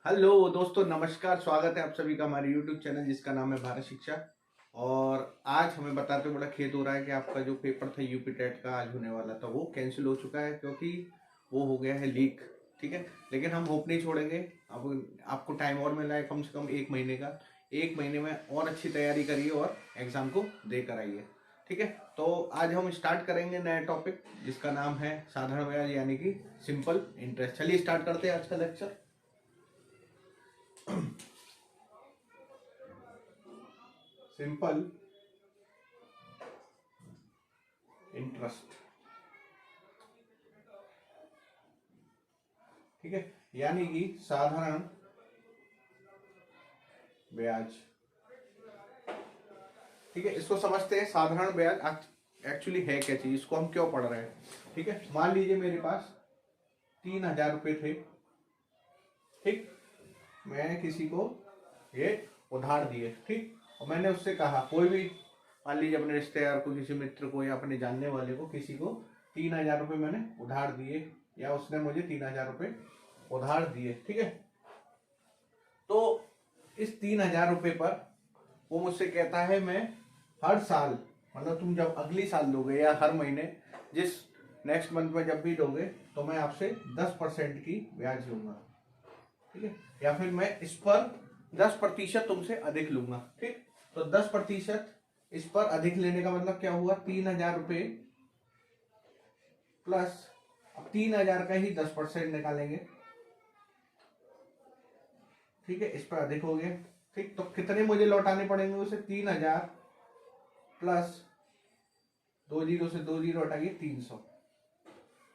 Hello दोस्तों, नमस्कार। स्वागत है आप सभी का हमारे यूट्यूब चैनल जिसका नाम है भारत शिक्षा। और आज हमें बताते बड़ा खेद हो रहा है कि आपका जो पेपर था यूपी टेट का आज होने वाला था वो कैंसिल हो चुका है क्योंकि वो हो गया है लीक। ठीक है, लेकिन हम होप नहीं छोड़ेंगे। अब आपको टाइम और मिला है, कम से कम 1 महीने का। 1 महीने में और अच्छी तैयारी करिए और एग्जाम को देकर आइए। ठीक है, तो आज हम स्टार्ट करेंगे नया टॉपिक जिसका नाम है साधारण ब्याज यानी कि सिंपल इंटरेस्ट। चलिए स्टार्ट करते हैं आज का लेक्चर। सिंपल इंटरेस्ट, ठीक है, यानी कि साधारण ब्याज। ठीक है, इसको समझते हैं। साधारण ब्याज एक्चुअली है क्या चीज, इसको हम क्यों पढ़ रहे हैं। ठीक है, मान लीजिए मेरे पास 3,000 रुपये थे। ठीक, मैं किसी को ये उधार दिए। ठीक, और मैंने उससे कहा, कोई भी मान लीजिए अपने रिश्तेदार को, किसी मित्र को या अपने जानने वाले को, किसी को 3,000 रुपये मैंने उधार दिए या उसने मुझे 3,000 रुपये उधार दिए। ठीक है, तो इस 3,000 रुपये पर वो मुझसे कहता है मैं हर साल, मतलब तुम जब अगली साल दोगे या हर महीने जिस नेक्स्ट मंथ में जब भी दोगे तो मैं आपसे 10% की ब्याज लूंगा। ठीक है, या फिर मैं इस पर 10% तुमसे अधिक लूंगा। ठीक, तो 10% इस पर अधिक लेने का मतलब क्या हुआ, 3,000 रुपये प्लस, अब 3,000 का ही 10% निकालेंगे। ठीक है, इस पर अधिक हो गया। ठीक, तो कितने मुझे लौटाने पड़ेंगे उसे, 3,000 प्लस 2 जीरो से 2 जीरो हटाइए 300।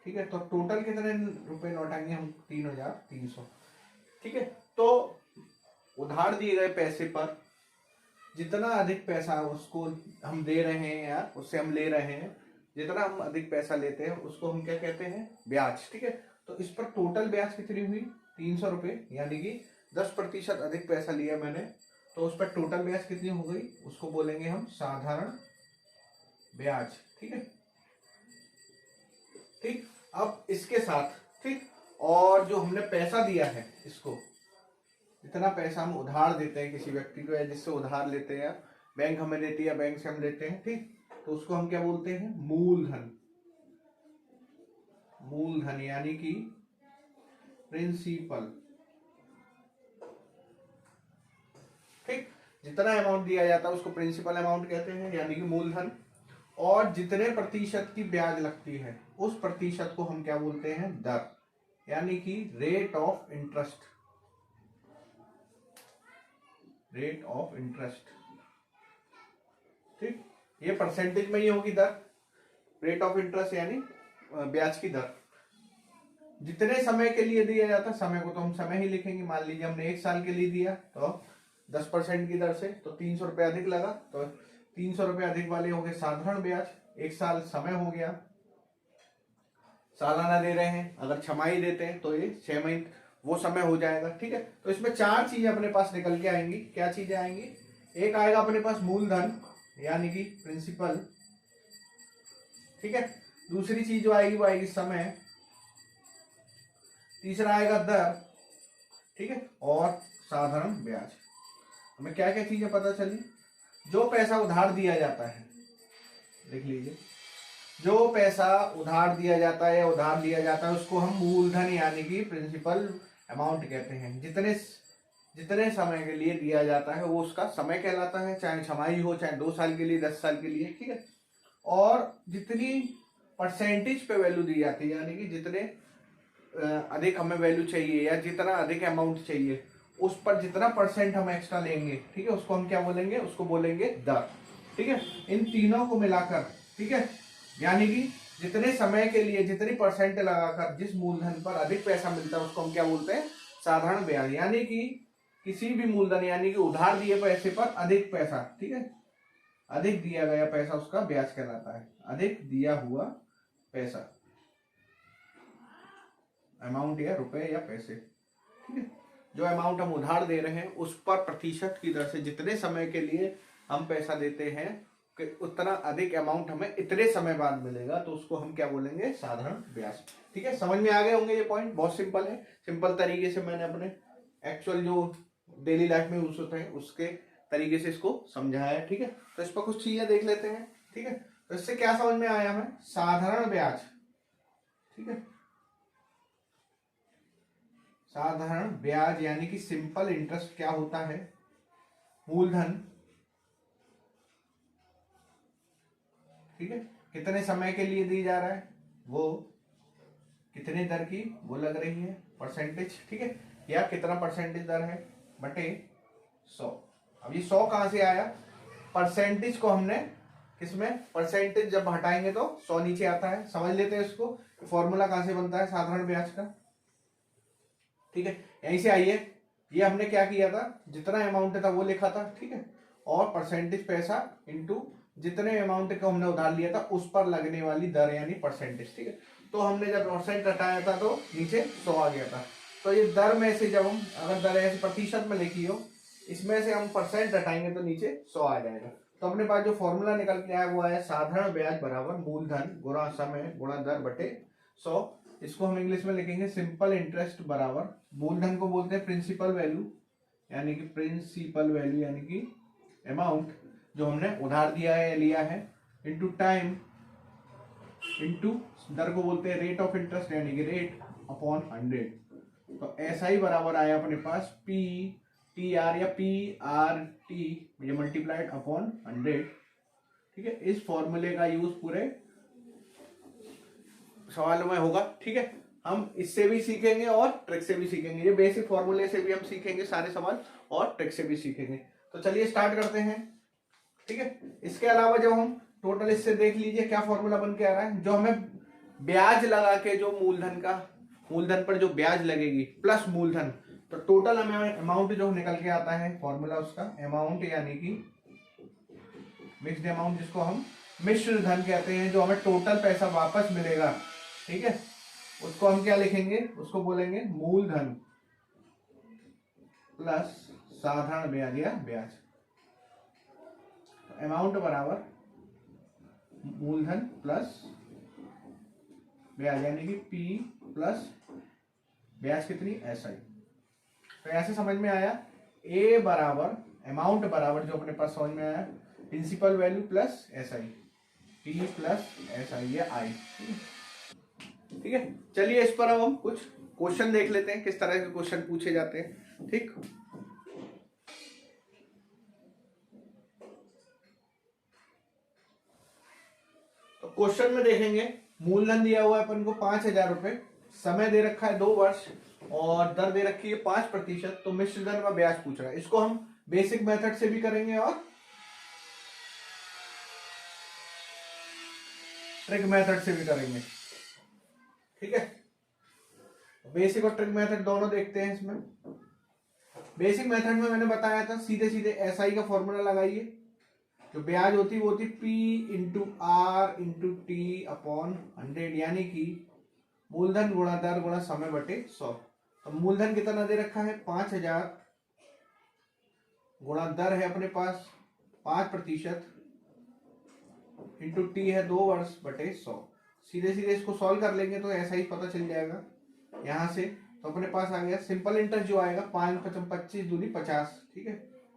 ठीक है, तो टोटल कितने रुपए लौटाएंगे हम, 3,300। ठीक है, तो उधार दिए गए पैसे पर जितना अधिक पैसा उसको हम दे रहे हैं या उससे हम ले रहे हैं, जितना हम अधिक पैसा लेते हैं उसको हम क्या कहते हैं, ब्याज। ठीक है, तो इस पर टोटल ब्याज कितनी हुई, 300 रुपये, यानी कि 10% अधिक पैसा लिया मैंने, तो उस पर टोटल ब्याज कितनी हो गई, उसको बोलेंगे हम साधारण ब्याज। ठीक है, ठीक, अब इसके साथ, ठीक, और जो हमने पैसा दिया है इसको, जितना पैसा हम उधार देते हैं किसी व्यक्ति को या जिससे उधार लेते हैं, बैंक हमें देती है, बैंक से हम लेते हैं। ठीक, तो उसको हम क्या बोलते हैं, मूलधन। मूलधन यानी कि प्रिंसिपल। ठीक, जितना अमाउंट दिया जाता है उसको प्रिंसिपल अमाउंट कहते हैं यानी कि मूलधन। और जितने प्रतिशत की ब्याज लगती है उस प्रतिशत को हम क्या बोलते हैं, दर, यानी कि rate of interest. Rate of interest. ठीक, ये परसेंटेज में ही होगी दर, रेट ऑफ इंटरेस्ट यानी ब्याज की दर। जितने समय के लिए दिया जाता है, समय को तो हम समय ही लिखेंगे। मान लीजिए हमने 1 साल के लिए दिया तो 10% की दर से, तो 300 रुपये अधिक लगा, तो 300 रुपये अधिक वाले हो गए साधारण ब्याज। 1 साल समय हो गया, सालाना दे रहे हैं। अगर छमाही देते हैं तो ये 6 महीने वो समय हो जाएगा। ठीक है, तो इसमें 4 चीजें अपने पास निकल के आएंगी। क्या चीजें आएंगी, एक आएगा अपने पास मूलधन यानी कि प्रिंसिपल। ठीक है, दूसरी चीज जो आएगी वो आएगी समय, तीसरा आएगा दर। ठीक है, और साधारण ब्याज। हमें क्या क्या चीजें पता चली, जो पैसा उधार दिया जाता है, लिख लीजिए, जो पैसा उधार दिया जाता है या उधार लिया जाता है उसको हम मूलधन यानी कि प्रिंसिपल अमाउंट कहते हैं। जितने जितने समय के लिए दिया जाता है वो उसका समय कहलाता है, चाहे छमाही हो, चाहे 2 साल के लिए, 10 साल के लिए। ठीक है, और जितनी परसेंटेज पे वैल्यू दी जाती है, यानी कि जितने अधिक हमें वैल्यू चाहिए या जितना अधिक अमाउंट चाहिए उस पर जितना परसेंट हम एक्स्ट्रा लेंगे, ठीक है, उसको हम क्या बोलेंगे, उसको बोलेंगे दर। ठीक है, इन तीनों को मिलाकर, ठीक है, यानी कि जितने समय के लिए जितनी परसेंट लगाकर जिस मूलधन पर अधिक पैसा मिलता है उसको हम क्या बोलते हैं, साधारण ब्याज। यानी कि किसी भी मूलधन यानी कि उधार दिए पैसे पर अधिक पैसा, ठीक है, अधिक दिया गया पैसा उसका ब्याज कहलाता है। अधिक दिया हुआ पैसा, अमाउंट या रुपए या पैसे। ठीक है, जो अमाउंट हम उधार दे रहे हैं उस पर प्रतिशत की दर से जितने समय के लिए हम पैसा देते हैं कि उतना अधिक अमाउंट हमें इतने समय बाद मिलेगा, तो उसको हम क्या बोलेंगे, साधारण ब्याज। ठीक है, समझ में आ गए होंगे ये पॉइंट, बहुत सिंपल है। सिंपल तरीके से मैंने अपने एक्चुअल जो डेली लाइफ में यूज होते हैं उसके तरीके से इसको समझाया है। ठीक है, तो इस पर कुछ चीजें देख लेते हैं। ठीक है, तो इससे क्या समझ में आया हमें, साधारण ब्याज। ठीक है, साधारण ब्याज यानी कि सिंपल इंटरेस्ट क्या होता है, मूलधन, ठीक है, कितने समय के लिए दी जा रहा है, वो कितने दर की वो लग रही है, परसेंटेज। ठीक है, या कितना परसेंटेज दर है बटे 100। अब ये 100 कहां से आया, परसेंटेज को हमने किसमें, परसेंटेज जब हटाएंगे तो 100 नीचे आता है। समझ लेते हैं इसको, फॉर्मूला कहां से बनता है साधारण ब्याज का। ठीक है, यहीं से आइए, ये हमने क्या किया था, जितना अमाउंट था वो लिखा था। ठीक है, और परसेंटेज पैसा इंटू जितने अमाउंट को हमने उधार लिया था उस पर लगने वाली दर यानी परसेंटेज। ठीक है, तो हमने जब परसेंट हटाया था तो नीचे 100 आ गया था। तो ये दर में से जब हम, अगर दर ऐसे प्रतिशत में लिखी हो, इसमें से हम परसेंट हटाएंगे तो नीचे 100 आ जाएगा। तो अपने पास जो फॉर्मूला निकल के आया वो आया साधारण ब्याज बराबर मूलधन गुणा समय गुणा दर बटे 100। इसको हम इंग्लिश में लिखेंगे सिंपल इंटरेस्ट बराबर, मूलधन को बोलते हैं प्रिंसिपल वैल्यू, यानी कि प्रिंसिपल वैल्यू यानी कि अमाउंट जो हमने उधार दिया है या लिया है, इंटू टाइम, इंटू दर को बोलते हैं रेट ऑफ इंटरेस्ट यानी कि रेट अपॉन 100। तो ऐसा ही बराबर आया अपने पास पी टी आर या पी आर टी ये मल्टीप्लाइड अपॉन 100। ठीक है, इस फॉर्मूले का यूज पूरे सवालों में होगा। ठीक है, हम इससे भी सीखेंगे और ट्रिक से भी सीखेंगे, ये बेसिक फॉर्मूले से भी हम सीखेंगे सारे सवाल और ट्रिक से भी सीखेंगे। तो चलिए स्टार्ट करते हैं। ठीक है, इसके अलावा जब हम टोटल इससे देख लीजिए क्या फॉर्मूला बन के आ रहा है, जो हमें ब्याज लगा के जो मूलधन का, मूलधन पर जो ब्याज लगेगी प्लस मूलधन, तो टोटल अमाउंट जो निकल के आता है फॉर्मूला उसका, अमाउंट यानी कि मिक्स्ड अमाउंट जिसको हम मिश्र धन कहते हैं, जो हमें टोटल पैसा वापस मिलेगा। ठीक है, उसको हम क्या लिखेंगे, उसको बोलेंगे मूलधन प्लस साधारण ब्याज या ब्याज। अमाउंट बराबर मूलधन प्लस ब्याज यानी कि P प्लस ब्याज कितनी SI। तो ऐसे समझ में आया, A बराबर अमाउंट बराबर जो अपने पास समझ में आया principal value plus SI, P plus SI या I। ठीक है, चलिए इस पर अब हम कुछ क्वेश्चन देख लेते हैं, किस तरह के क्वेश्चन पूछे जाते हैं। ठीक, तो क्वेश्चन में देखेंगे, मूलधन दिया हुआ है अपन को 5,000 रुपए, समय दे रखा है 2 वर्ष और दर दे रखी है 5%, तो मिश्र धन का ब्याज पूछ रहा है। इसको हम बेसिक मेथड से भी करेंगे और ट्रिक मेथड से भी करेंगे। ठीक है, बेसिक और ट्रिक मेथड दोनों देखते हैं इसमें। बेसिक मेथड में मैंने बताया था सीधे सीधे SI का फॉर्मूला लगाइए, जो ब्याज होती है वो होती P into R into T upon 100, यानी कि मूलधन गुणा दर गुणा समय बटे 100। तो मूलधन कितना दे रखा है 5,000 गुणा दर है अपने पास 5% इंटू टी है 2 वर्ष बटे 100। सीधे सीधे इसको सॉल्व कर लेंगे तो ऐसा ही पता चल जाएगा यहां से। तो अपने पास आ गया सिंपल इंटरेस्ट जो आएगा 5 × 25 दूनी 50। ठीक है,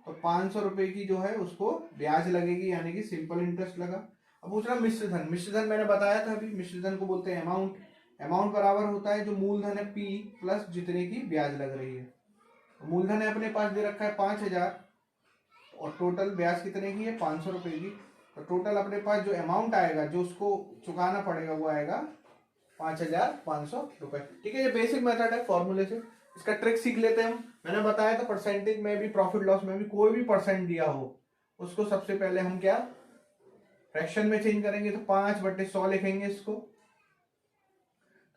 तो 500 रुपए की जो है उसको ब्याज लगेगी यानी कि सिंपल इंटरेस्ट लगा। अब पूछ रहा मिश्र धन, मिश्र धन मैंने बताया था अभी, मिश्र धन को बोलते हैं अमाउंट। अमाउंट बराबर होता है जो मूलधन है P प्लस जितने की ब्याज लग रही है। तो मूलधन है अपने पास दे रखा है 5,000 और टोटल ब्याज कितने की है 500 रुपए की। तो टोटल अपने पास जो अमाउंट आएगा जो उसको चुकाना पड़ेगा वो आएगा 5,500 रुपए। ठीक है, ये बेसिक मेथड है फॉर्मूले से। इसका ट्रिक सीख लेते हैं हम। मैंने बताया था परसेंटेज में भी, प्रॉफिट लॉस में भी कोई भी परसेंट दिया हो उसको सबसे पहले हम क्या फ्रैक्शन में चेंज करेंगे, तो 5/100 लिखेंगे इसको।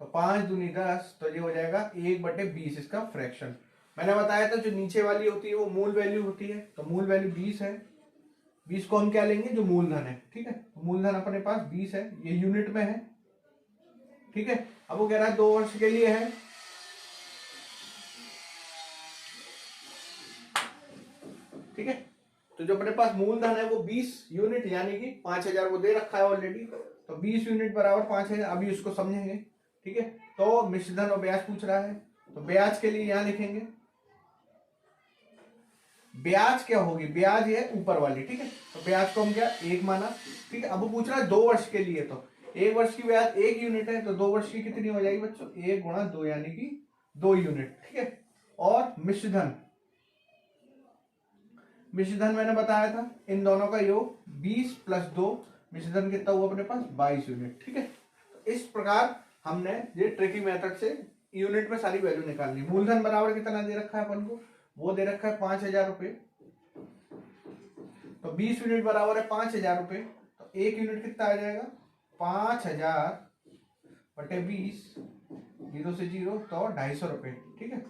तो 5 दूनी 10, तो ये हो जाएगा 1/20 इसका फ्रैक्शन। मैंने बताया था जो नीचे वाली होती है वो मूल वैल्यू होती है, तो मूल वैल्यू 20 है। 20 को हम क्या लेंगे जो मूलधन है। ठीक है, तो मूलधन अपने पास 20 है, ये यूनिट में है। ठीक है, अब वो कह रहा है 2 वर्ष के लिए है। ठीक है, तो जो अपने पास मूलधन है वो 20 यूनिट यानी कि 5,000 वो दे रखा है ऑलरेडी, तो 20 यूनिट बराबर 5,000। अभी उसको समझेंगे। ठीक है, तो मिश्रधन और ब्याज पूछ रहा है, तो ब्याज के लिए यहां लिखेंगे ब्याज क्या होगी, ब्याज है ऊपर वाली, ठीक है। तो ब्याज को हम क्या 1 माना, ठीक है। अब वो पूछ रहा है 2 वर्ष के लिए, तो 1 वर्ष की ब्याज 1 यूनिट है, तो 2 वर्ष की कितनी हो जाएगी बच्चों, 1 गुणा 2 यानी कि 2 यूनिट, ठीक है। और मिश्रधन, मिश्रधन मैंने बताया था इन दोनों का योग 20 + 2, मिश्रधन कितना हुआ अपने पास 22 यूनिट, ठीक है। तो इस प्रकार हमने ये ट्रिकी मेथड से यूनिट में सारी वैल्यू निकालनी। मूलधन बराबर कितना दे रखा है अपन को, वो दे रखा है 5000 रुपए, तो 20 यूनिट बराबर है 5000 रुपए, तो 1 यूनिट कितना आ जाएगा 5000 बटे 20, 0 से 0 तो 250 रुपए, ठीक है।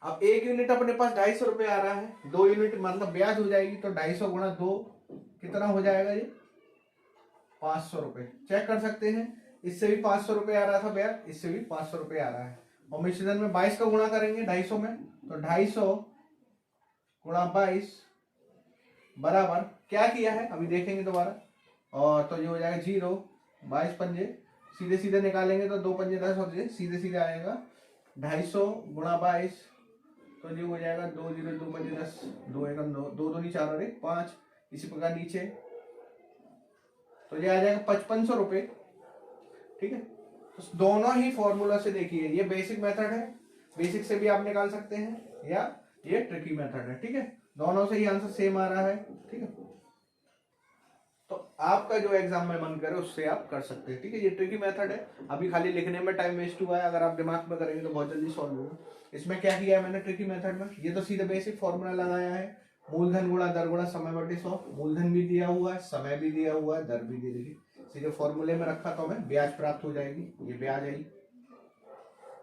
अब 1 यूनिट अपने पास 250 रुपए आ रहा है, 2 यूनिट मतलब ब्याज हो जाएगी, तो 250 गुणा 2 कितना हो जाएगा ये 500 रुपए। चेक कर सकते हैं, इससे भी 500 रुपए आ रहा था ब्याज, इससे भी 500 रुपए आ रहा है। और मिश्रधन में 22 का गुणा करेंगे 250 में, तो 250 गुणा 22 बराबर क्या किया है अभी देखेंगे दोबारा, और तो ये हो जाएगा 0, 22 पंजे सीधे सीधे निकालेंगे तो 2 पंजे 10 होते, सीधे सीधे आएगा 250 गुणा 22, तो ये हो जाएगा 2 0 2 पंजे 10, 2 1 2 2 2 नहीं 4 और 1 5, इसी प्रकार नीचे तो ये आ जाएगा 5500 रुपए, ठीक है। तो दोनों ही फॉर्मूला से देखिए, ये बेसिक मेथड है, बेसिक से भी आप निकाल सकते हैं, या ये ट्रिकी मेथड है, ठीक है। दोनों से ही आंसर सेम आ रहा है, ठीक है। तो आपका जो एग्जाम में मन करे उससे आप कर सकते हैं, ठीक है। ये ट्रिकी मेथड है, अभी खाली लिखने में टाइम वेस्ट हुआ है, अगर आप दिमाग में करेंगे तो बहुत जल्दी सॉल्व होगा। इसमें क्या किया है मैंने ट्रिकी मेथड में, ये तो सीधे बेसिक फॉर्मूला लगाया है, मूलधन गुणा दर गुणा समय बटे 100, मूलधन भी दिया हुआ है, समय भी दिया हुआ है, दर भी दे दी, सीधे फॉर्मूले में रखा तो हमें ब्याज प्राप्त हो जाएगी, ये ब्याज आई,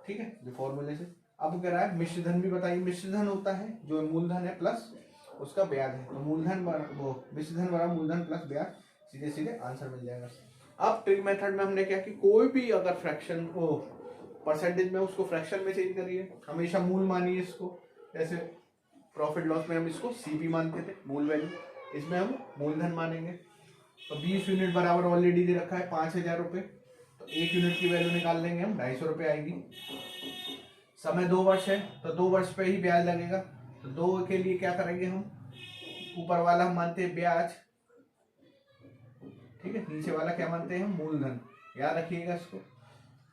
ठीक है, जो फॉर्मूले से। अब कह रहा है मिश्रधन भी बताइए, मिश्रधन होता है जो मूलधन है प्लस उसका ब्याज है, तो मूलधन वो मिश्रधन बराबर मूलधन प्लस ब्याज, सीधे सीधे आंसर मिल जाएगा। अब ट्रिक मेथड में हमने क्या कि कोई भी अगर फ्रैक्शन को परसेंटेज में उसको फ्रैक्शन में चेंज करिए, हमेशा मूल मानिए इसको, जैसे प्रॉफिट लॉस में हम इसको सीपी मानते थे मूल वैल्यू, इसमें हम मूलधन मानेंगे। तो 20 यूनिट बराबर ऑलरेडी दे रखा है 5000 रुपए, तो 1 यूनिट की वैल्यू निकाल लेंगे हम 250 रुपए आएगी। समय 2 वर्ष है तो 2 वर्ष पे ही ब्याज लगेगा, तो 2 के लिए क्या करेंगे हम, ऊपर वाला हम मानते हैं ब्याज, ठीक है, नीचे वाला क्या मानते हैं हम मूलधन, याद रखिएगा इसको।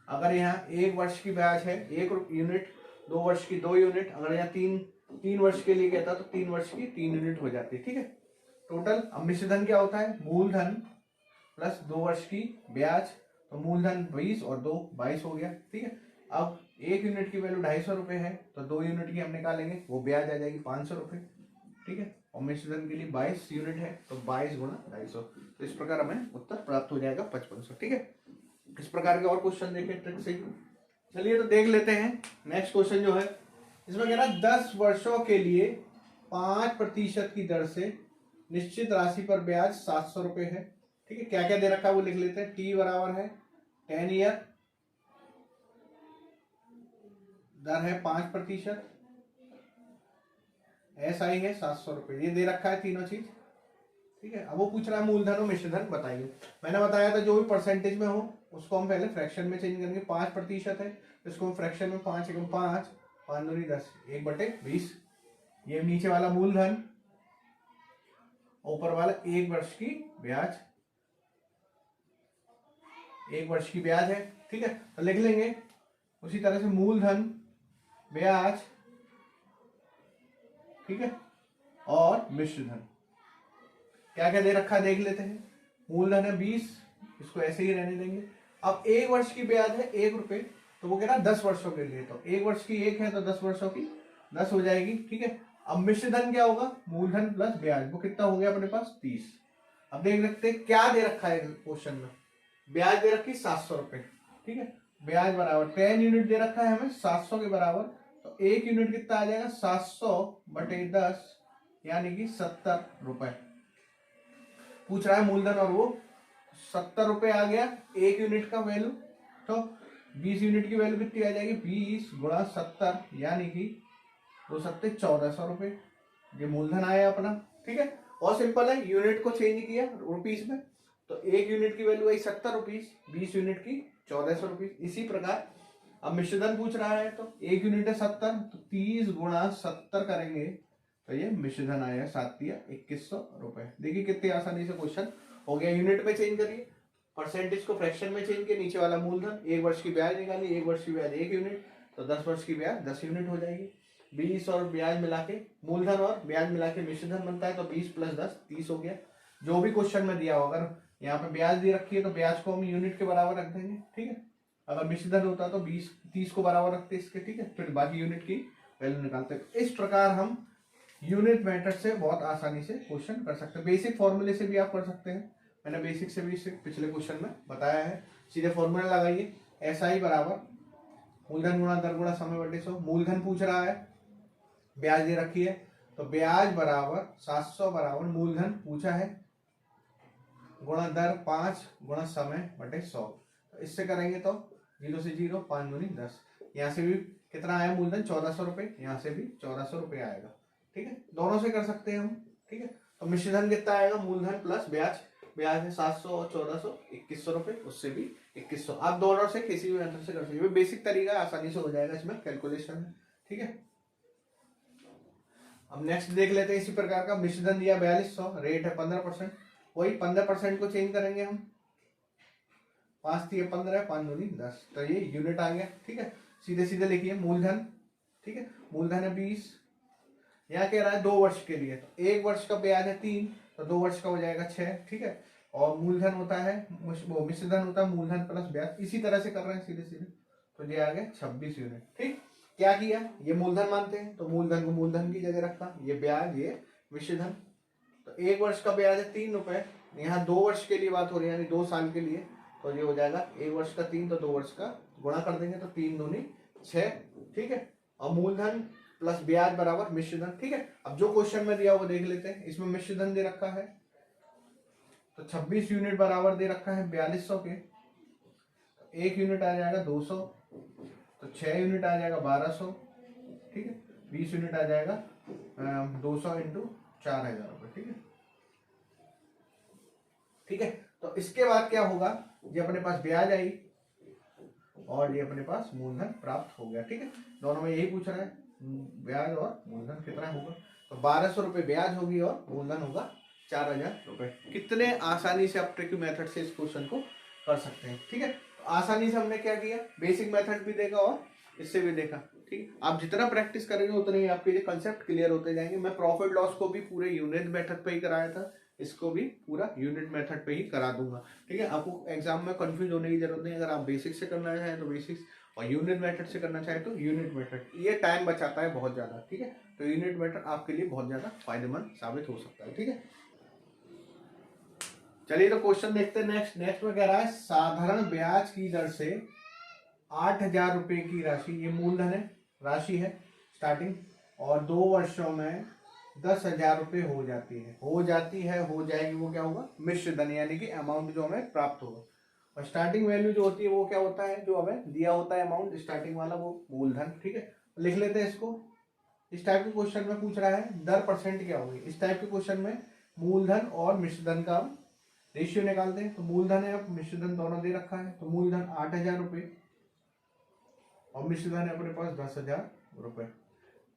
अगर यहाँ 1 वर्ष की ब्याज है 1 यूनिट, 2 वर्ष की 2 यूनिट, अगर यहाँ 3 वर्ष के लिए कहता तो 3 वर्ष की 3 यूनिट हो जाती है, ठीक है। टोटल अब मिश्रधन क्या होता है, मूलधन प्लस 2 वर्ष की ब्याज, तो मूलधन 20 और 2 22 हो गया, ठीक है। अब 1 यूनिट की वैल्यू 250 रुपए है, तो 2 यूनिट की हम निकालेंगे, वो ब्याज आ जाएगी 500 रुपए, ठीक है। और मिश्रधन के लिए 22 यूनिट है, तो 22 गुणा 250, तो इस प्रकार हमें उत्तर प्राप्त हो जाएगा 5500, ठीक है। इस प्रकार के और क्वेश्चन देखें ट्रिक से। चलिए तो देख लेते हैं नेक्स्ट क्वेश्चन जो है, इसमें कह रहा है 10 वर्षों के लिए 5% की दर से निश्चित राशि पर ब्याज 700 रुपए है, ठीक है। क्या क्या दे रखा है वो लिख लेते हैं। टी बराबर है 10 ईयर, दर है 5%, SI है 700 रुपए, ये दे रखा है तीनों चीज, ठीक है। अब वो पूछ रहा है मूलधन और मिश्रधन बताइए। मैंने बताया था जो भी परसेंटेज में हो उसको हम पहले फ्रैक्शन में चेंज करेंगे। 5% है तो इसको हम फ्रैक्शन में 5 एकम 5 5 दूनी 10 1/20, ये नीचे वाला मूलधन, ऊपर वाला 1 वर्ष की ब्याज, 1 वर्ष की ब्याज है, ठीक है। तो लिख लेंगे उसी तरह से मूलधन ब्याज, ठीक है, और मिश्रधन क्या क्या दे रखा है देख लेते हैं। मूलधन है 20, इसको ऐसे ही रहने देंगे। अब 1 वर्ष की ब्याज है 1 रुपए, तो वो कह रहा है 10 वर्षों के लिए, तो 1 वर्ष की 1 है तो 10 वर्षों की 10 हो जाएगी, ठीक है। अब मिश्रधन क्या होगा, मूलधन प्लस ब्याज, वो कितना हो गया अपने पास 30। अब देख सकते हैं क्या दे रखा है क्वेश्चन में, ब्याज दे रखी 700 रुपए, ठीक है। ब्याज बराबर 10 यूनिट दे रखा है हमें 700 के बराबर, तो 1 यूनिट कितना आ जाएगा 700/10 यानी कि 70 रुपए पूछ रहा है मूलधन, और वो 70 रुपए आ गया 1 यूनिट का वैल्यू, तो 20 यूनिट की वैल्यू कितनी आ जाएगी 20 गुणा 70 यानी कि 2 7 1400 रुपए, ये मूलधन आया अपना, ठीक है। और सिंपल है, यूनिट को चेंज किया रुपीस में, तो 1 यूनिट की वैल्यू आई 70 रुपीस, 20 यूनिट की 1400 रुपीस। इसी प्रकार अब मिश्रधन पूछ रहा है, तो 1 यूनिट है 70, तो 30 गुणा 70 करेंगे तो ये मिश्र धन आएगा 7×2100 रुपए। देखिए कितनी आसानी से क्वेश्चन हो गया। यूनिट में चेंज करिए, परसेंटेज को फ्रैक्शन में चेंज किया, नीचे वाला मूलधन, 1 वर्ष की ब्याज निकाली, 1 वर्ष की ब्याज 1 यूनिट, तो 10 वर्ष की ब्याज 10 यूनिट हो जाएगी। 20 और ब्याज मिला के, मूलधन और ब्याज मिला के मिश्र धन बनता है, तो 20 + 10 30 हो गया। जो भी क्वेश्चन में दिया होगा, अगर यहाँ पे ब्याज दी रखी है तो ब्याज को हम यूनिट के बराबर रख देंगे, ठीक है। अगर मिश्र धन होता तो 20 30 को बराबर रखते इसके, ठीक है, फिर बाकी यूनिट की वैल्यू निकालते। इस प्रकार हम यूनिट मेथड से बहुत आसानी से क्वेश्चन कर सकते हैं। बेसिक फॉर्मूले से भी आप कर सकते हैं, मैंने बेसिक से भी पिछले क्वेश्चन में बताया है। सीधे फॉर्मूला लगाइए, SI बराबर मूलधन गुणा दर गुणा समय बटे 100। मूलधन पूछ रहा है, ब्याज दे रखी है, तो ब्याज बराबर 700 बराबर मूलधन पूछा है गुणा दर 5 गुणा समय बटे 100। तो इससे करेंगे तो 0 से 0, 5 दूनी 10। यहाँ से भी कितना आया मूलधन 1400 रुपये, यहाँ से भी 1400 रुपये आएगा, ठीक है। दोनों से कर सकते हैं हम, ठीक है। तो मिश्र धन कितना आएगा, मूलधन प्लस ब्याज, ब्याज है 700 और 1400 2100 रुपये, उससे भी 2100। आप दोनों से किसी भी मेथड से कर सकते हैं, बेसिक तरीका आसानी से हो जाएगा, इसमें कैलकुलेशन है, ठीक है। अब नेक्स्ट देख लेते हैं इसी प्रकार का। मिश्र धन दिया 4200, रेट है 15%, वही 15% को चेंज करेंगे हम, 5 थी 15, 5 दूनी 10, तो ये यूनिट आ गया, ठीक है। सीधे सीधे लिखिए मूलधन, ठीक है, मूलधन है 20, यहाँ कह रहा है 2 वर्ष के लिए, तो 1 वर्ष का ब्याज है 3, तो 2 वर्ष का हो जाएगा 6, ठीक है। और मूलधन होता है, वो मिश्र धन होता है मूलधन प्लस ब्याज, इसी तरह से कर रहे हैं सीधे सीधे, तो ये आ गया 26 यूनिट, ठीक। क्या किया, ये मूलधन मानते हैं तो मूलधन को मूलधन की जगह रखा, ये ब्याज ये मिश्र धन। तो 1 वर्ष का ब्याज है 3 रुपए, यहाँ 2 वर्ष के लिए बात हो रही है, यानी 2 साल के लिए, तो ये हो जाएगा 1 वर्ष का 3, तो 2 वर्ष का गुणा कर देंगे, तो 3 दूनी 6, ठीक है। और मूलधन प्लस ब्याज बराबर मिश्र धन, ठीक है। अब जो क्वेश्चन में दिया वो देख लेते हैं। इसमें मिश्र धन दे रखा है, तो 26 यूनिट बराबर दे रखा है 4200 के, तो 1 यूनिट आ जाएगा 200, तो 6 यूनिट आ जाएगा 1200, ठीक है। 20 यूनिट आ जाएगा 200 × 4000 रुपये, ठीक है, ठीक है। तो इसके बाद क्या होगा, ये अपने पास ब्याज आई और ये अपने पास मूलधन प्राप्त हो गया, ठीक है। दोनों में यही पूछ रहा है, ब्याज और मूलधन कितना होगा, तो 1200 रुपये ब्याज होगी और मूलधन होगा 4000 रुपये। कितने आसानी से आप ट्रिकी मेथड से इस क्वेश्चन को कर सकते हैं, ठीक है। तो आसानी से हमने क्या किया, बेसिक मेथड भी देखा और इससे भी देखा, ठीक है। आप जितना प्रैक्टिस करेंगे उतने ही आपके कंसेप्ट क्लियर होते जाएंगे। मैं प्रॉफिट लॉस को भी पूरे यूनिट मेथड पे ही कराया था, इसको भी पूरा यूनिट मेथड पे ही करा दूंगा, ठीक है। आपको एग्जाम में कंफ्यूज होने की जरूरत नहीं। अगर आप बेसिक से करना चाहें तो बेसिक्स, और यूनिट मेथड से करना चाहें तो यूनिट मेथड, ये टाइम बचाता है बहुत ज्यादा, ठीक है। तो यूनिट मेथड आपके लिए बहुत ज्यादा फायदेमंद साबित हो सकता है, ठीक है। चलिए तो क्वेश्चन देखते हैं। नेक्स्ट में कह रहा है साधारण ब्याज की दर से 8000 रुपये की राशि, ये मूलधन है, राशि है स्टार्टिंग, और 2 वर्षों में 10,000 रुपये हो जाती है, हो जाएगी, वो क्या होगा, मिश्र धन, यानी कि अमाउंट जो हमें प्राप्त होगा। और स्टार्टिंग वैल्यू जो होती है वो क्या होता है, जो हमें दिया होता है अमाउंट स्टार्टिंग वाला, वो मूलधन, ठीक है। लिख लेते हैं इसको। इस टाइप के क्वेश्चन में पूछ रहा है दर परसेंट क्या होगी। इस टाइप के क्वेश्चन में मूलधन और मिश्र धन का हम रेशियो निकालते हैं। तो मूलधन है, अब मिश्र धन दोनों दे रखा है, तो मूलधन 8000 रुपये और मिश्र धन है अपने पास 10,000 रुपये।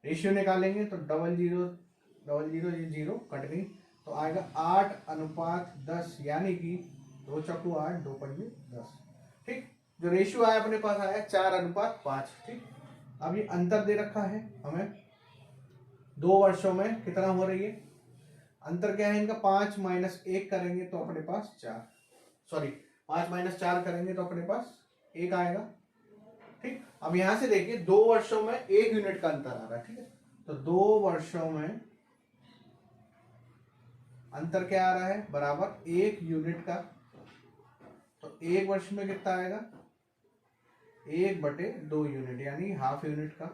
रेशियो निकालेंगे तो 0 ये 0 कट गई, तो आएगा 8:10, यानी कि 2 चौकू 8, 2 पंजे 10, ठीक। जो रेशियो आया अपने पास आया 4:5, ठीक। अब ये अंतर दे रखा है हमें, 2 वर्षों में कितना हो रही है, अंतर क्या है इनका, 5 - 1 करेंगे तो अपने पास 4, सॉरी 5 - 4 करेंगे तो अपने पास 1 आएगा, ठीक। अब यहां से देखिए 2 वर्षों में 1 यूनिट का अंतर आ रहा है, ठीक है। तो 2 वर्षों में अंतर क्या आ रहा है, बराबर 1 यूनिट का, तो 1 वर्ष में कितना आएगा, 1/2 यूनिट, यानी हाफ यूनिट का,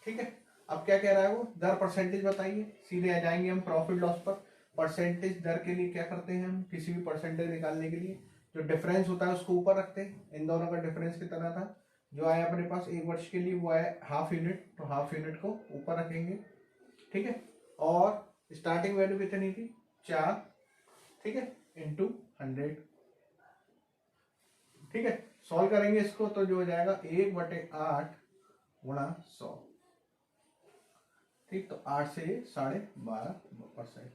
ठीक है। अब क्या कह रहा है वो, दर परसेंटेज बताइए। सीधे आ जाएंगे हम प्रॉफिट लॉस पर। परसेंटेज दर के लिए क्या करते हैं हम, किसी भी परसेंटेज निकालने के लिए जो डिफरेंस होता है उसको ऊपर रखते हैं। इन दोनों का डिफरेंस कितना था, जो आया अपने पास 1 वर्ष के लिए वो आया हाफ यूनिट, तो हाफ यूनिट को ऊपर रखेंगे, ठीक है। और स्टार्टिंग वैल्यू कितनी थी, 4, ठीक है, × 100, ठीक है। सॉल्व करेंगे इसको तो जो हो जाएगा 1/8 × 100, ठीक, तो 8 से 12.5%।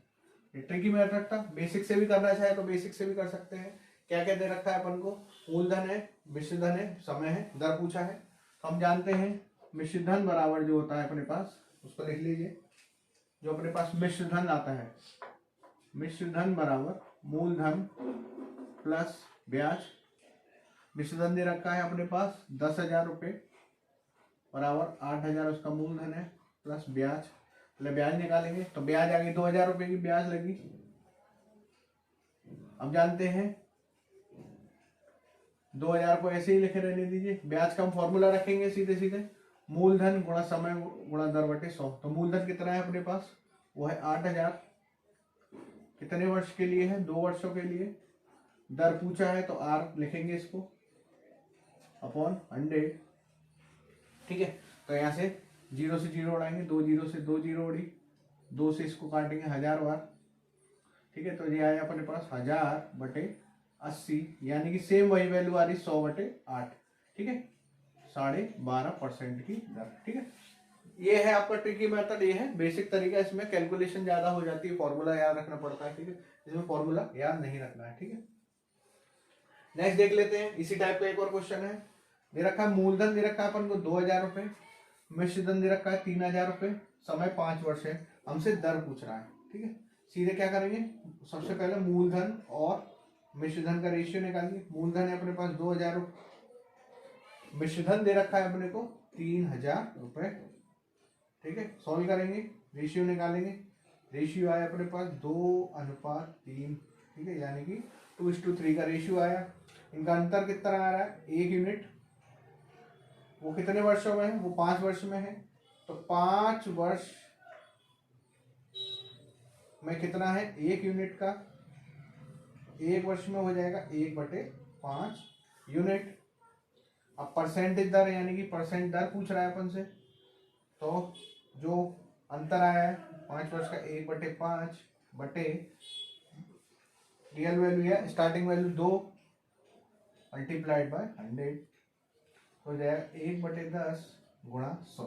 ये ट्रिकी मेथड था, बेसिक से भी करना चाहे तो बेसिक से भी कर सकते हैं। क्या क्या दे रखा है अपन को, मूलधन है, मिश्र धन है, समय है, दर पूछा है। तो हम जानते हैं मिश्र धन बराबर जो होता है अपने पास, उसको लिख लीजिए। जो अपने पास मिश्र धन आता है, मिश्र धन बराबर मूलधन प्लस ब्याज। मिश्र धन दे रखा है अपने पास 10,000 रुपये बराबर 8,000 उसका मूलधन है प्लस ब्याज। पहले ब्याज निकालेंगे तो ब्याज आ गई 2,000 रुपये की ब्याज लगी। अब जानते हैं 2,000 को ऐसे ही लिखे रहने दीजिए। ब्याज का हम फॉर्मूला रखेंगे सीधे सीधे, मूलधन गुणा समय गुणा दर बटे 100। तो मूलधन कितना है अपने पास, वो है 8,000। कितने वर्ष के लिए है, 2 वर्षों के लिए। दर पूछा है तो आर लिखेंगे इसको अपॉन 100। ठीक है, तो यहाँ से 0 से 0 उड़ाएंगे, 2 0 से 2 0 उड़ी, 2 से इसको काटेंगे 1000 बार। ठीक है, तो ये आया अपने पास 1000 बटे 80, यानी कि सेम वही वैल्यू आ रही 100 बटे 8। ठीक है, 12.5% की दर। ठीक है, ये है आपका ट्रिकी मेथड, ये है बेसिक तरीका। इसमें कैलकुलेशन ज्यादा हो जाती है, फॉर्मूला याद रखना पड़ता है। ठीक है, इसमें फॉर्मूला याद नहीं रखना है। ठीक है, नेक्स्ट देख लेते हैं। इसी टाइप का एक और क्वेश्चन है, दे रखा है मूलधन दे रखा है अपन को 2,000 रुपये, मिश्र धन दे रखा है 3,000 रुपये, समय 5 वर्ष है, हमसे दर पूछ रहा है। ठीक है, सीधे क्या करेंगे, सबसे पहले मूलधन और मिश्र धन का रेशियो निकालिए। मूलधन है अपने पास 2,000 रुपये, मिश्र धन दे रखा है अपने को 3,000 रुपये। ठीक है, सॉल्व करेंगे, रेशियो निकालेंगे। रेशियो आया अपने पास 2:3। ठीक है, यानी कि 2:3 का रेशियो आया। इनका अंतर कितना आ रहा है, 1 यूनिट। वो कितने वर्षों में है, वो 5 वर्ष में है। तो 5 वर्ष में कितना है, 1 यूनिट का। 1 वर्ष में हो जाएगा 1/5 यूनिट। अब परसेंटेज दर यानी कि परसेंट दर पूछ रहा है अपन से, तो जो अंतर आया है 5 वर्ष का 1/5 बटे रियल वैल्यू है स्टार्टिंग वैल्यू 2 मल्टीप्लाइड बाय 100 हो जाएगा 1/10 गुणा 100।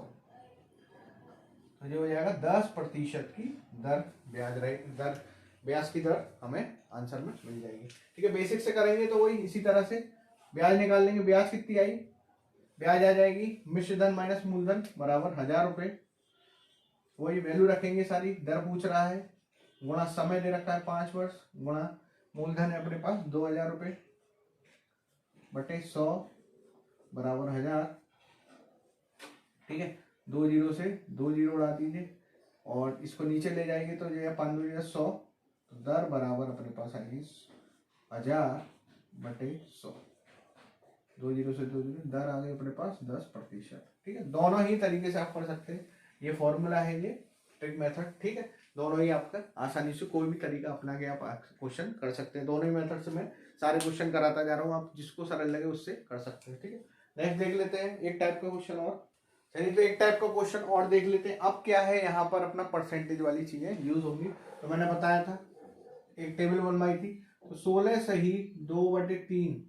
तो जो हो जाएगा 10% की दर ब्याज रहे, दर ब्याज की दर हमें आंसर में मिल जाएगी। ठीक है, बेसिक से करेंगे तो वही इसी तरह से ब्याज निकाल लेंगे। ब्याज कितनी आई, ब्याज आ जाएगी मिश्र धन माइनस मूलधन बराबर 1,000 रुपये। वही वैल्यू रखेंगे सारी, दर पूछ रहा है, गुणा समय दे रखा है 5 वर्ष, गुणा मूलधन है अपने पास 2,000 रुपये बटे 100 बराबर 1,000। ठीक है, 2 0 से 2 0 उड़ा दीजिए और इसको नीचे ले जाएंगे तो जो है 5 2 100। तो दर बराबर अपने पास आएगी 1,000 बटे 100। 2 0 से 2 0, दर आ गई अपने पास 10%। ठीक है, दोनों ही तरीके से आप कर सकते हैं। ये फॉर्मूला है, ये ट्रिक मेथड। ठीक है, दोनों ही आपका आसानी से कोई भी तरीका अपना के आप क्वेश्चन कर सकते हैं। दोनों ही मेथड से मैं सारे क्वेश्चन कराता जा रहा हूँ, आप जिसको सरल लगे उससे कर सकते हैं। ठीक है, नेक्स्ट देख लेते हैं एक टाइप का क्वेश्चन और। चलिए, तो एक टाइप का क्वेश्चन और देख लेते हैं। अब क्या है, यहाँ पर अपना परसेंटेज वाली चीजें यूज होंगी। तो मैंने बताया था, एक टेबल बनवाई थी, तो 16 सही 2/3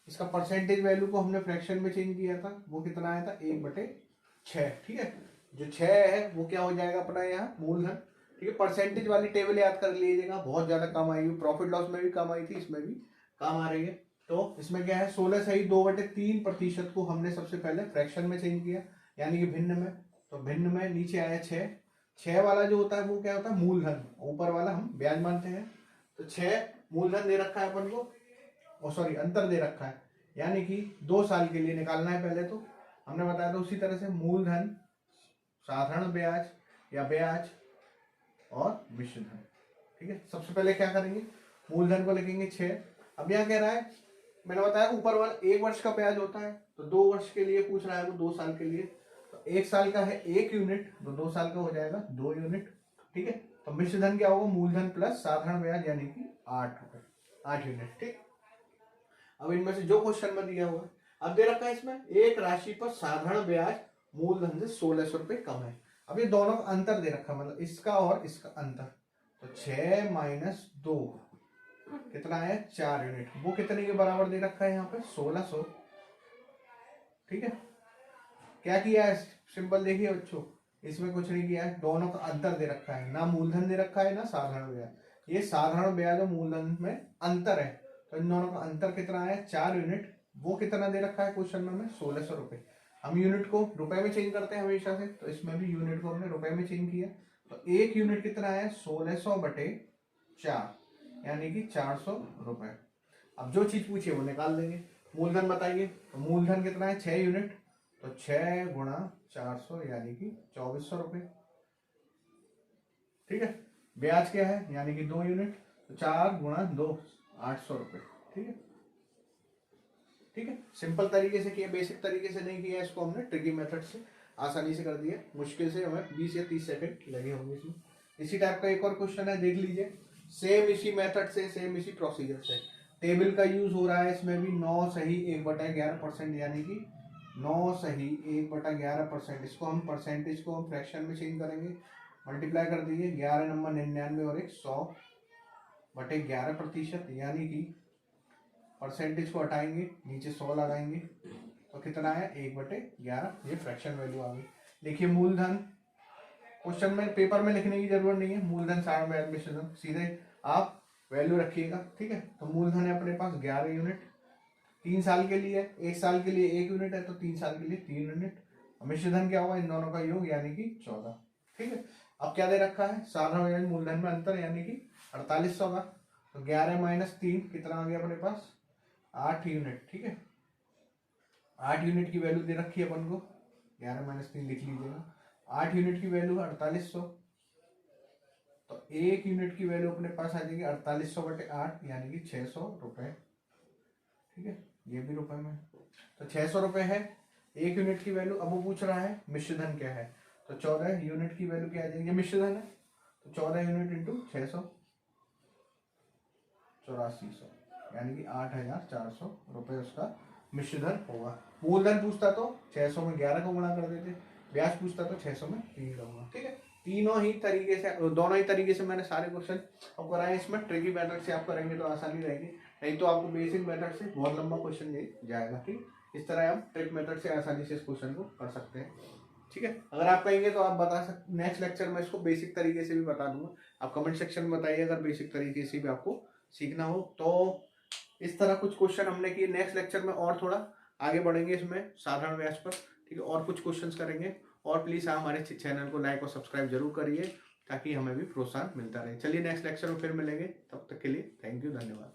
इसका परसेंटेज वैल्यू को हमने फ्रैक्शन में चेंज किया था। वो कितना आया था, 1/6। ठीक है, जो 6 है वो क्या हो जाएगा अपना यहाँ मूलधन। ठीक है, परसेंटेज वाली टेबल याद कर लीजिएगा, बहुत ज्यादा काम आएगी। प्रॉफिट लॉस में भी काम आई थी, इसमें भी काम आ रही है। तो इसमें क्या है, 16 सही 2/3% को हमने सबसे पहले फ्रैक्शन में चेंज किया, यानी कि भिन्न में। तो भिन्न में नीचे आया 6। 6 वाला जो होता है वो क्या होता है, मूलधन। ऊपर वाला हम ब्याज मानते हैं। तो 6 मूलधन दे रखा है अपन को, सॉरी अंतर दे रखा है, यानी कि 2 साल के लिए निकालना है पहले। तो हमने बताया था उसी तरह से मूलधन, साधारण ब्याज या ब्याज और मिश्र धन। ठीक है, सबसे पहले क्या करेंगे, मूलधन को लिखेंगे 6। अब यहाँ कह रहा है, मैंने बताया ऊपर वाला 1 वर्ष का ब्याज होता है, तो 2 वर्ष के लिए पूछ रहा है वो 2 साल के लिए। तो 1 साल का है 1 यूनिट, तो 2 साल का हो जाएगा 2 यूनिट। ठीक है, तो मिश्र धन क्या होगा, मूलधन प्लस साधारण ब्याज यानी कि 8 यूनिट। ठीक, अब इनमें से जो क्वेश्चन में दिया हुआ है, अब दे रखा है इसमें एक राशि पर साधारण ब्याज मूलधन से 1600 रुपये कम है। अब ये दोनों का अंतर दे रखा है, मतलब इसका और इसका अंतर। तो 6 - 2 कितना है, 4 यूनिट। वो कितने के बराबर दे रखा है यहाँ पे, 1600। ठीक है, क्या किया है, सिंपल देखिए बच्चों, इसमें कुछ नहीं किया है, दोनों का अंतर दे रखा है, ना मूलधन दे रखा है ना साधारण ब्याज। ये साधारण ब्याज और मूलधन में अंतर है, तो इन दोनों का अंतर कितना है 4 यूनिट। वो कितना दे रखा है क्वेश्चन में हमें 1600 रुपये। हम यूनिट को रुपए में चेंज करते हैं हमेशा से, तो इसमें भी यूनिट को हमने रुपए में चेंज किया। तो एक यूनिट कितना है 1600 बटे 4, यानी कि 400 रुपये। अब जो चीज पूछिए वो निकाल देंगे। मूलधन बताइए, तो मूलधन कितना है 6 यूनिट, तो 6 गुणा 400 यानी कि 2400 रुपये। ठीक है, ब्याज क्या है यानी कि 2 यूनिट, तो 4 गुणा 2 800 रुपये। ठीक है, ठीक है, सिंपल तरीके से किया, बेसिक तरीके से नहीं किया इसको हमने, ट्रिकी मेथड से आसानी से कर दिया। मुश्किल से हमें 20 या 30 सेकंड लगे होंगे इसमें। इसी टाइप का एक और क्वेश्चन है, देख लीजिए। सेम इसी मेथड से, सेम इसी प्रोसीजर से टेबल का यूज हो रहा है। इसमें भी 9 सही 1/11%, यानी कि 9 सही 1/11%। इसको हम परसेंटेज को हम फ्रैक्शन में चेंज करेंगे, मल्टीप्लाई कर दीजिए 11 नंबर 99 और 100/11%, यानी कि परसेंटेज को हटाएंगे, नीचे 100 लगाएंगे, तो कितना है 1/11। ये फ्रैक्शन वैल्यू आ गई। देखिए मूलधन, क्वेश्चन में पेपर में लिखने की जरूरत नहीं है, मूलधन साधारण ब्याज मिश्रधन, सीधे आप वैल्यू रखिएगा। ठीक है, तो मूलधन है अपने पास 11 यूनिट, 3 साल के लिए, 1 साल के लिए 1 यूनिट है, तो 3 साल के लिए 3 यूनिट। मिश्रधन क्या होगा इन दोनों का योग, यानी कि 14। ठीक है, अब क्या दे रखा है साधारण ब्याज मूलधन में अंतर, यानी कि 4800 का, तो 11 माइनस 3 कितना आ गया अपने पास 8 यूनिट। ठीक है, 8 यूनिट की वैल्यू दे रखी है अपन को, 11 माइनस 3 लिख लीजिएगा। 8 यूनिट की वैल्यू 4800, तो 1 यूनिट की वैल्यू अपने पास आ जाएगी 4800/8, यानी कि 600 रुपये। ठीक है, ये भी रुपए में, तो 600 रुपये है 1 यूनिट की वैल्यू। अब वो पूछ रहा है मिश्रधन क्या है, तो 14 यूनिट की वैल्यू क्या आ जाएगी, मिश्रधन है तो 14 यूनिट इंटू 600, 8400, यानी कि 8400 रुपये उसका मिश्रधन होगा। मूलधन पूछता तो 600 में 11 को गुणा कर देते, ब्याज पूछता तो 600 में 3 का गुणा। ठीक है, तीनों ही तरीके से, दोनों ही तरीके से मैंने सारे क्वेश्चन अब कराए। इसमें ट्रिकी मेथड से आप करेंगे तो आसानी रहेगी, नहीं तो आपको बेसिक मेथड से बहुत लंबा क्वेश्चन जाएगा। ठीक, इस तरह आप ट्रिक मेथड से आसानी से इस क्वेश्चन को कर सकते हैं। ठीक है, अगर आप कहेंगे तो आप बता सकते, नेक्स्ट लेक्चर में इसको बेसिक तरीके से भी बता दूंगा। आप कमेंट सेक्शन में बताइए अगर बेसिक तरीके से भी आपको सीखना हो। तो इस तरह कुछ क्वेश्चन हमने किए, नेक्स्ट लेक्चर में और थोड़ा आगे बढ़ेंगे इसमें साधारण ब्याज पर। ठीक है, और कुछ क्वेश्चंस करेंगे। और प्लीज़ आप हमारे चैनल को लाइक और सब्सक्राइब जरूर करिए, ताकि हमें भी प्रोत्साहन मिलता रहे। चलिए नेक्स्ट लेक्चर में फिर मिलेंगे, तब तक के लिए थैंक यू, धन्यवाद।